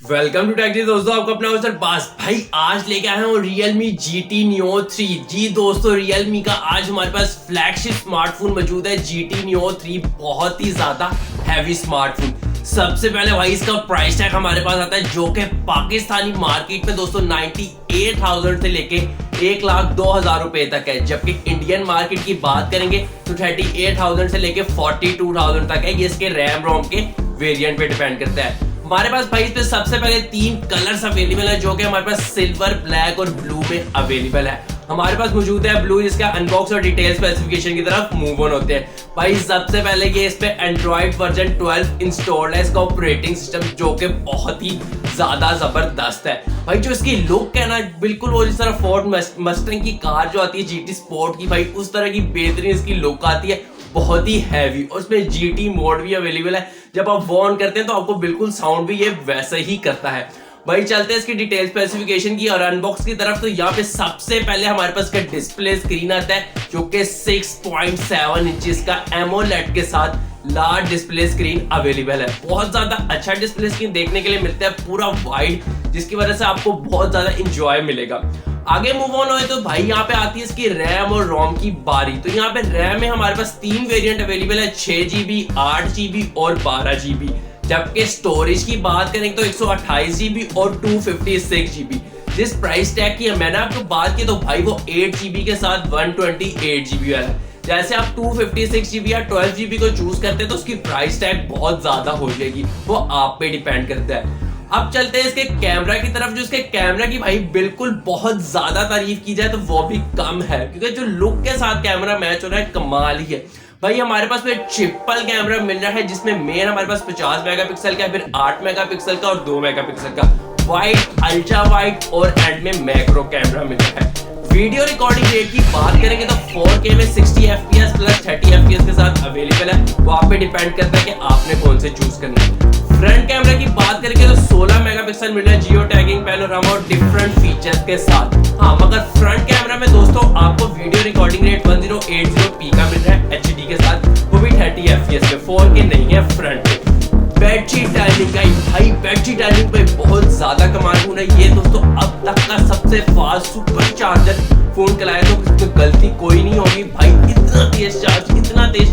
Welcome to take दोस्तों, आपका अपना अवसर पास भाई आज लेके आए हैं Realme GT Neo 3। जी दोस्तों, Realme का आज हमारे पास फ्लैगशिप स्मार्टफोन मौजूद है GT Neo 3। बहुत ही ज्यादा हैवी स्मार्टफोन। सबसे पहले भाई इसका प्राइस टैग हमारे पास आता है जो कि पाकिस्तानी मार्केट में दोस्तों 98,000 से लेके 1,02,000 रुपए तक है, जबकि इंडियन मार्केट की बात करेंगे तो 38,000 से लेके 42,000 तक है। ये इसके रैम रोम के वेरिएंट पे डिपेंड करता है। हमारे पास भाई इस पे सबसे पहले 3 कलर्स अवेलेबल है जो कि हमारे पास सिल्वर, ब्लैक और ब्लू में अवेलेबल है। हमारे पास मौजूद है ब्लू, जिसका अनबॉक्स और डिटेल स्पेसिफिकेशन की तरफ मूव ऑन होते हैं। भाई सबसे पहले ये इस पे एंड्रॉइड वर्जन 12 इंस्टॉल्ड है, इसका ऑपरेटिंग सिस्टम जो कि बहुत ही ज्यादा जबरदस्त है। भाई जो इसकी लुक है ना, बिल्कुल वो जिस तरह फोर्ड मस्टैंग की कार जो आती है GT स्पोर्ट की, भाई उस तरह की बेहतरीन इसकी लुक आती है, बहुत ही हैवी। और इसमें GT मोड भी अवेलेबल है, जब आप वो ऑन करते हैं तो आपको बिल्कुल साउंड भी ये वैसे ही करता है। भाई चलते हैं इसकी डिटेल स्पेसिफिकेशन की और अनबॉक्स की तरफ। तो यहाँ पे सबसे पहले हमारे पास का डिस्प्ले स्क्रीन आता है जो कि 6.7 इंचेस का एमोलेड के साथ लार्ज डिस्प्ले स्क्रीन अवेलेबल है। बहुत ज्यादा अच्छा डिस्प्ले स्क्रीन देखने के लिए मिलता है, पूरा वाइड, जिसकी वजह से आपको बहुत ज्यादा इंजॉय मिलेगा। आगे मूव ऑन हुए तो भाई यहाँ पे आती है इसकी रैम और रोम की बारी। तो यहाँ पे रैम में हमारे पास 3 वेरिएंट अवेलेबल है, 6GB, 8GB और 12GB। जबकि स्टोरेज की बात करें तो 128GB और 256GB। जिस प्राइस टैग की मैंने आपको बात की तो भाई वो 8GB के साथ 128GB वाला है। जैसे आप 256GB या 12GB को चूज करते हैं तो उसकी प्राइस टैग बहुत ज्यादा हो जाएगी, वो आप पे डिपेंड करता है। अब चलते हैं इसके कैमरा की तरफ। जो इसके कैमरा की भाई बिल्कुल बहुत ज्यादा तारीफ की जाए तो वो भी कम है, क्योंकि जो लुक के साथ कैमरा मैच हो रहा है कमाल ही है। भाई हमारे पास में ट्रिपल कैमरा मिल रहा है, जिसमें मेन हमारे पास 50 मेगापिक्सल का, फिर 8 मेगापिक्सल का और 2 मेगापिक्सल का, वाइड, अल्ट्रा वाइड और एंड में मैक्रो कैमरा मिल रहा है। वीडियो रिकॉर्डिंग रेट की बात करेंगे तो 4K में 60 FPS प्लस 30 FPS के साथ अवेलेबल है। वो आप पे डिपेंड करता है कि आपने कौन से चूज करना है। फ्रंट कैमरा की बात करेंगे तो 16 मेगापिक्सल मिल रहा है जियो टैगिंग, पैनोरामा और डिफरेंट फीचर्स के साथ। हाँ, मगर फ्रंट कैमरा में दोस्तों आपको वीडियो रिकॉर्डिंग रेट 1080p का मिल रहा है HD के साथ, वो भी 30 FPS में, 4K नहीं है फ्रंट में। बैटरी टाइमिंग का भाई बैटरी टाइमिंग पे बहुत ज्यादा कमाल होना है। ये दोस्तों अब तक का सबसे फास्ट सुपर चार्जर फोन चलाया तो इसमें गलती कोई नहीं होगी। भाई इतना तेज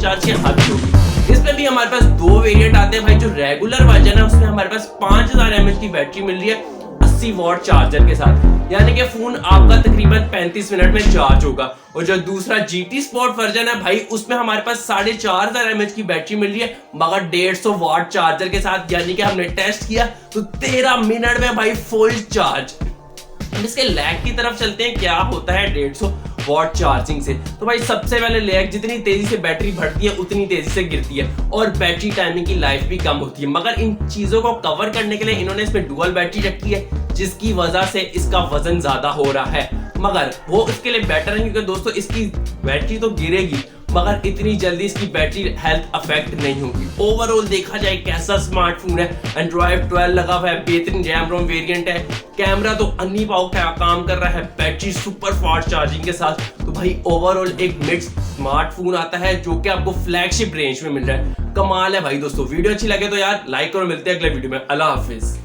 चार्ज की हद होगी। इसमें भी हमारे पास 2 वेरिएंट आते हैं भाई। जो रेगुलर वर्जन है उसमें हमारे पास 5000 mAh की बैटरी मिल रही है 80 वॉट चार्जर के साथ, यानी कि फोन आपका तकरीबन 35 मिनट में चार्ज होगा। और जो दूसरा GT स्पोर्ट वर्जन है भाई, उसमें हमारे पास 4500 mAh की बैटरी मिल रही है, मगर 150 वॉट चार्जर के साथ, यानी कि हमने टेस्ट किया तो 13 मिनट में भाई फुल चार्ज। इसके लैग की तरफ चलते हैं, क्या होता है 150 वॉट चार्जिंग से। तो भाई सबसे पहले लैग, जितनी तेजी से बैटरी बढ़ती है उतनी तेजी से गिरती है, और बैटरी टाइमिंग की लाइफ भी कम होती है। मगर इन चीजों को कवर करने के लिए इन्होंने इसमें डुअल बैटरी रखी है, जिसकी वजह से इसका वजन ज्यादा हो रहा है। मगर वो इसके लिए बेटर है, क्योंकि दोस्तों इसकी बैटरी तो गिरेगी मगर इतनी जल्दी इसकी बैटरी हेल्थ अफेक्ट नहीं होगी। ओवरऑल देखा जाए कैसा स्मार्टफोन है, एंड्रॉइड 12 लगा हुआ है, बेहतरीन रैम रोम वेरिएंट है, कैमरा तो अन्नी पाव का काम कर रहा है, बैटरी सुपर फास्ट चार्जिंग के साथ। तो भाई ओवरऑल एक मिक्स स्मार्टफोन आता है जो कि आपको फ्लैगशिप रेंज में मिल रहा है। कमाल है भाई दोस्तों। वीडियो अच्छी लगे तो यार लाइक करो, मिलते हैं अगले वीडियो में। अल्लाह हाफिज।